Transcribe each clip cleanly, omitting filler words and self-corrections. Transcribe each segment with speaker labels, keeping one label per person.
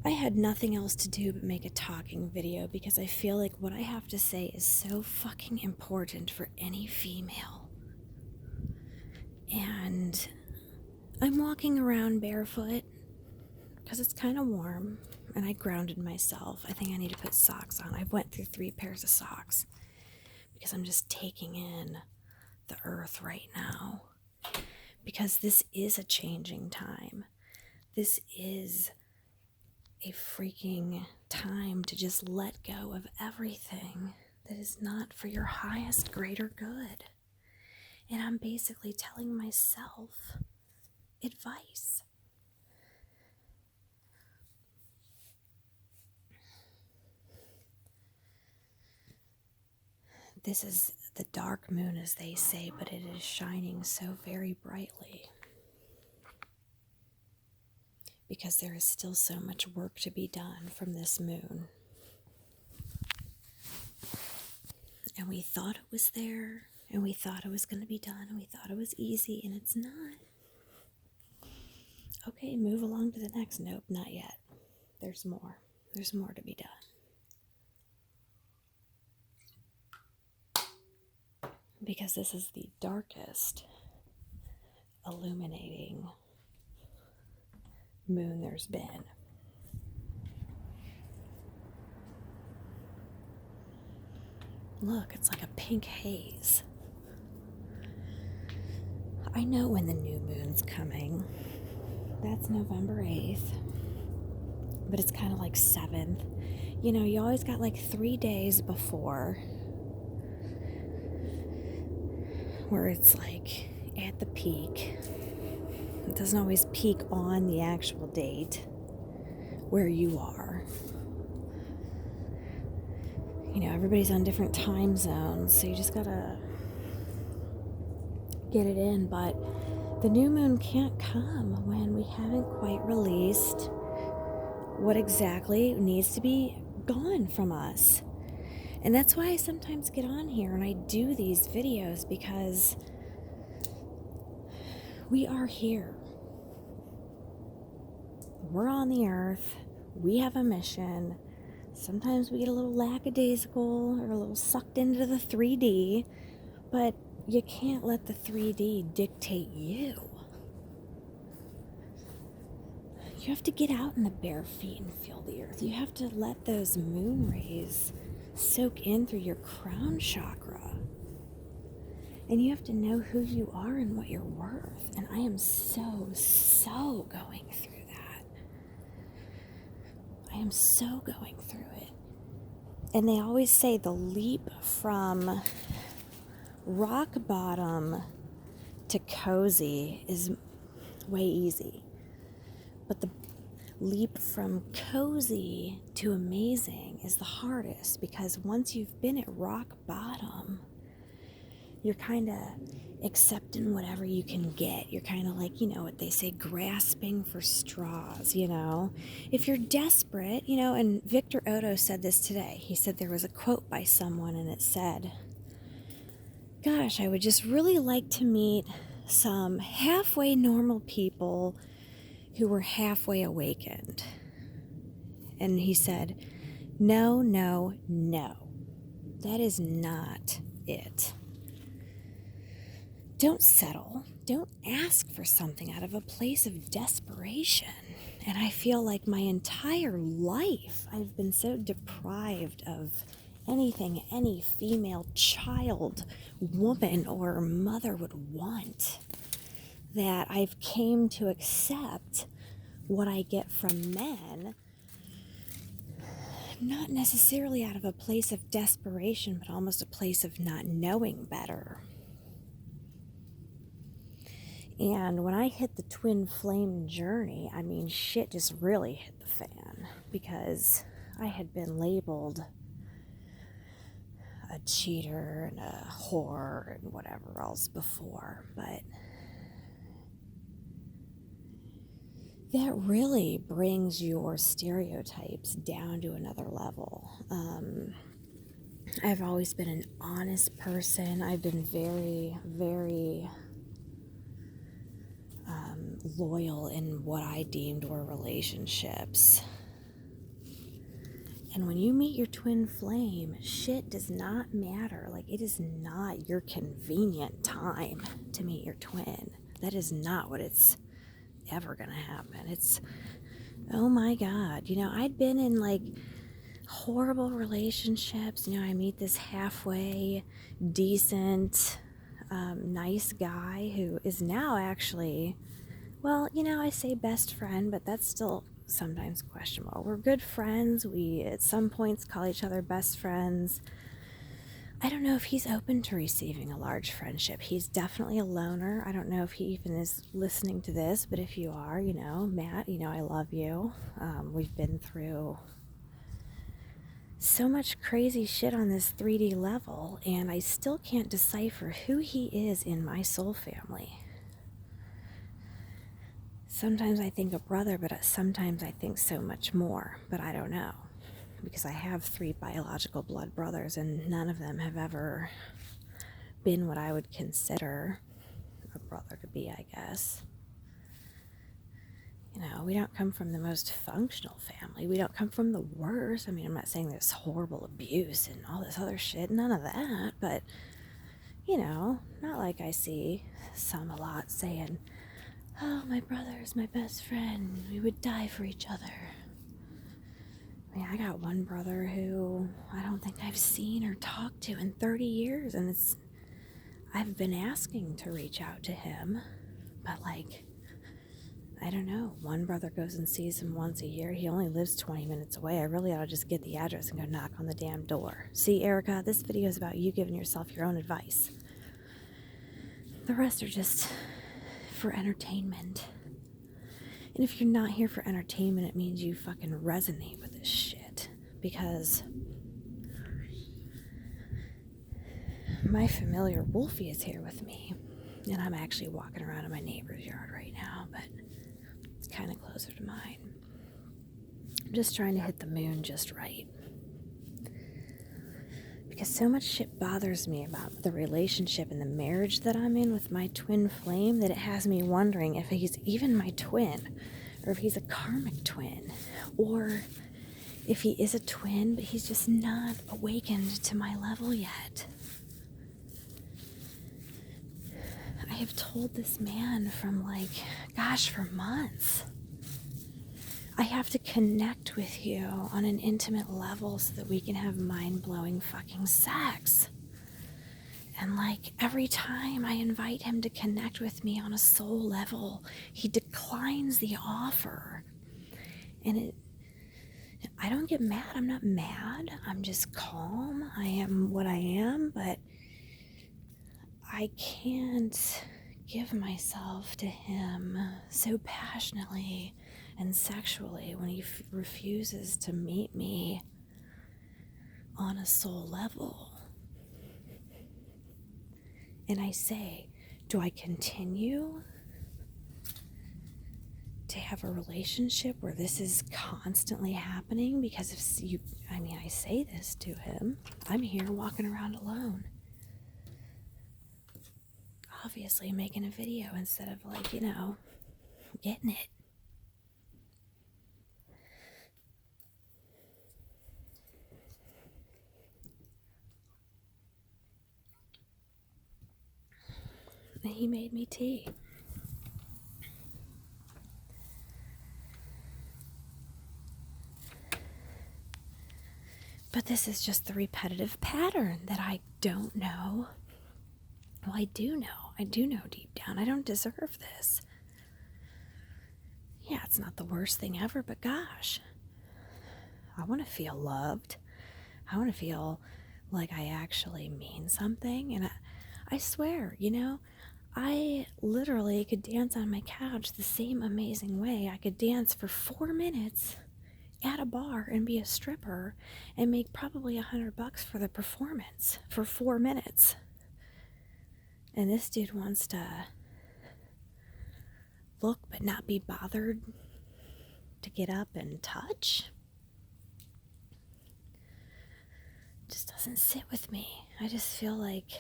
Speaker 1: I had nothing else to do but make a talking video because I feel like what I have to say is so fucking important for any female. And I'm walking around barefoot because it's kind of warm, and I grounded myself. I think I need to put socks on. I went through 3 pairs of socks because I'm just taking in the earth right now. Because this is a changing time. This is a freaking time to just let go of everything that is not for your highest, greater good. And I'm basically telling myself advice. This is the dark moon, as they say, but it is shining so very brightly. Because there is still so much work to be done from this moon. And we thought it was there, and we thought it was going to be done, and we thought it was easy, and it's not. Okay, move along to the next. Nope, not yet. There's more. There's more to be done. Because this is the darkest illuminating moon there's been. Look, it's like a pink haze. I know when the new moon's coming. That's November 8th. But it's kind of like 7th. You know, you always got like 3 days before where it's like at the peak. It doesn't always peak on the actual date where you are. You know, everybody's on different time zones, so you just gotta get it in. But the new moon can't come when we haven't quite released what exactly needs to be gone from us. And that's why I sometimes get on here and I do these videos, because we are here. We're on the earth. We have a mission. Sometimes we get a little lackadaisical or a little sucked into the 3D, but you can't let the 3D dictate you. You have to get out in the bare feet and feel the earth. You have to let those moon rays soak in through your crown chakra. And you have to know who you are and what you're worth. And I am so going through that. I am so going through it. And they always say the leap from rock bottom to cozy is way easy. But the leap from cozy to amazing is the hardest, because once you've been at rock bottom, you're kind of accepting whatever you can get. You're kind of like, you know what they say, grasping for straws, you know. If you're desperate, you know, and Victor Otto said this today. He said there was a quote by someone and it said, "Gosh, I would just really like to meet some halfway normal people who were halfway awakened." And he said, no, that is not it. Don't settle. Don't ask for something out of a place of desperation. And I feel like my entire life I've been so deprived of anything any female child, woman, or mother would want, that I've came to accept what I get from men, not necessarily out of a place of desperation, but almost a place of not knowing better. And when I hit the twin flame journey, I mean, shit just really hit the fan, because I had been labeled a cheater and a whore and whatever else before, but that really brings your stereotypes down to another level. I've always been an honest person. I've been very loyal in what I deemed were relationships. And when you meet your twin flame, shit does not matter. Like, it is not your convenient time to meet your twin. That is not what it's ever gonna happen. It's, oh my God. You know, I'd been in like horrible relationships. You know, I meet this halfway decent, nice guy who is now actually, well, you know, I say best friend, but that's still sometimes questionable. We're good friends. We, at some points, call each other best friends. I don't know if he's open to receiving a large friendship. He's definitely a loner. I don't know if he even is listening to this, but if you are, you know, Matt, you know, I love you. We've been through so much crazy shit on this 3D level, and I still can't decipher who he is in my soul family. Sometimes I think a brother, but sometimes I think so much more, but I don't know. Because I have 3 biological blood brothers, and none of them have ever been what I would consider a brother to be, I guess. You know, we don't come from the most functional family. We don't come from the worst. I mean, I'm not saying there's horrible abuse and all this other shit, none of that, but, you know, not like I see some a lot saying, oh, my brother is my best friend. We would die for each other. I mean, I got one brother who I don't think I've seen or talked to in 30 years, and I've been asking to reach out to him, but like, I don't know. One brother goes and sees him once a year. He only lives 20 minutes away. I really ought to just get the address and go knock on the damn door. See, Erica, this video is about you giving yourself your own advice. The rest are just for entertainment. And if you're not here for entertainment, it means you fucking resonate with this shit. Because my familiar Wolfie is here with me. And I'm actually walking around in my neighbor's yard right now, but it's kind of closer to mine. I'm just trying to hit the moon just right. Because so much shit bothers me about the relationship and the marriage that I'm in with my twin flame that it has me wondering if he's even my twin, or if he's a karmic twin, or if he is a twin but he's just not awakened to my level yet. I have told this man from for months, I have to connect with you on an intimate level so that we can have mind-blowing fucking sex. And every time I invite him to connect with me on a soul level, he declines the offer. And I don't get mad. I'm not mad. I'm just calm. I am what I am, but I can't give myself to him so passionately and sexually when he refuses to meet me on a soul level. And I say, do I continue to have a relationship where this is constantly happening? Because I say this to him, I'm here walking around alone, obviously making a video instead of getting it. And he made me tea. But this is just the repetitive pattern that I don't know. Well, I do know. I do know deep down. I don't deserve this. Yeah, it's not the worst thing ever, but gosh, I want to feel loved. I want to feel like I actually mean something. And I swear, I literally could dance on my couch the same amazing way I could dance for 4 minutes at a bar and be a stripper and make probably $100 for the performance for 4 minutes. And this dude wants to look but not be bothered to get up and touch. It just doesn't sit with me. I just feel like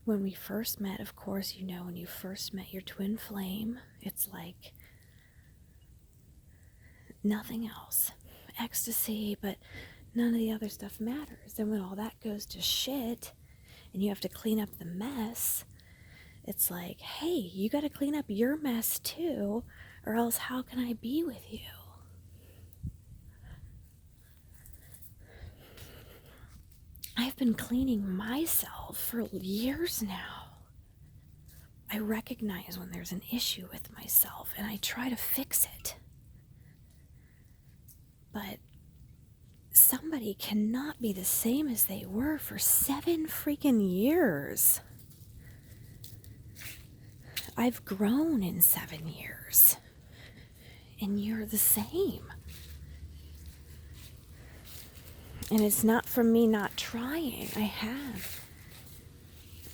Speaker 1: when we first met, of course, when you first met your twin flame, it's like nothing else. ecstasy, but none of the other stuff matters. And when all that goes to shit and you have to clean up the mess, it's like, hey, you got to clean up your mess too, or else how can I be with you? I've been cleaning myself for years now. I recognize when there's an issue with myself and I try to fix it. But somebody cannot be the same as they were for 7 freaking years. I've grown in 7 years. And you're the same. And it's not from me not trying. I have.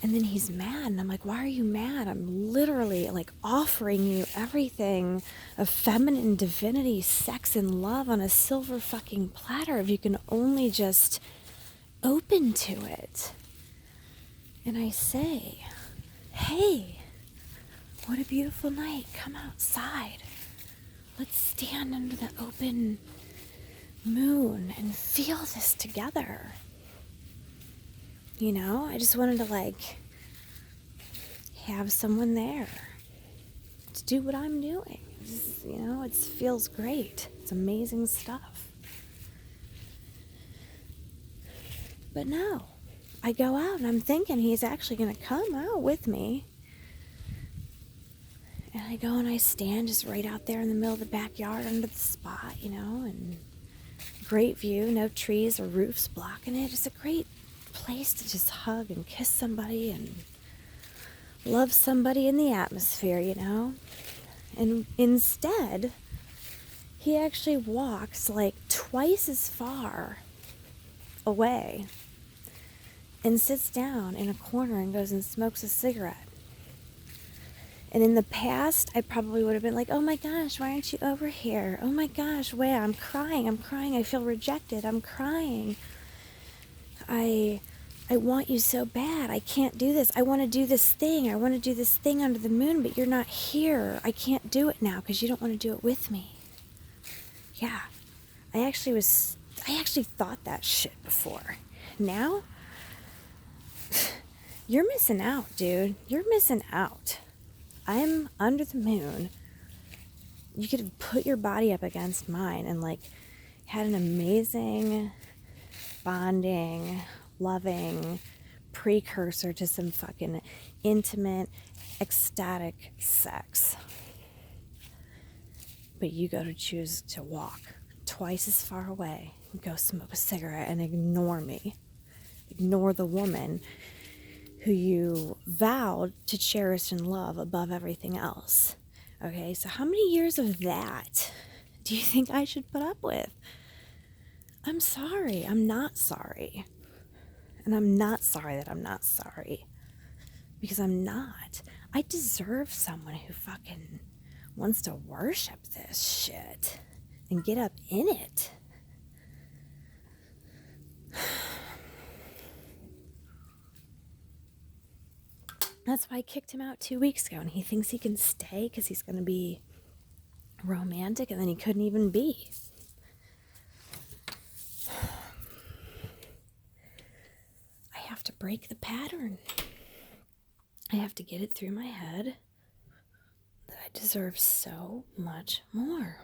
Speaker 1: And then he's mad. And I'm like, why are you mad? I'm literally like offering you everything of feminine divinity, sex, and love on a silver fucking platter if you can only just open to it. And I say, hey, what a beautiful night. Come outside. Let's stand under the open moon and feel this together. You know, I just wanted to like have someone there to do what I'm doing. Just, you know, it feels great. It's amazing stuff. But no, I go out and I'm thinking he's actually going to come out with me. And I go and I stand just right out there in the middle of the backyard under the spot, you know, and great view, no trees or roofs blocking it. It's a great place to just hug and kiss somebody and love somebody in the atmosphere, you know. And instead, he actually walks like twice as far away and sits down in a corner and goes and smokes a cigarette. And in the past, I probably would have been like, oh my gosh, why aren't you over here? Oh my gosh, wait, I'm crying, I feel rejected, I'm crying. I want you so bad, I can't do this, I want to do this thing under the moon, but you're not here. I can't do it now because you don't want to do it with me. Yeah, I actually thought that shit before. Now, you're missing out, dude. You're missing out. I'm under the moon. You could have put your body up against mine and like had an amazing bonding, loving precursor to some fucking intimate, ecstatic sex. But you go to choose to walk twice as far away and go smoke a cigarette and ignore me. Ignore the woman who you vowed to cherish and love above everything else. Okay, so how many years of that do you think I should put up with? I'm sorry. I'm not sorry. And I'm not sorry that I'm not sorry. Because I'm not. I deserve someone who fucking wants to worship this shit and get up in it. That's why I kicked him out 2 weeks ago, and he thinks he can stay because he's going to be romantic, and then he couldn't even be. I have to break the pattern. I have to get it through my head that I deserve so much more.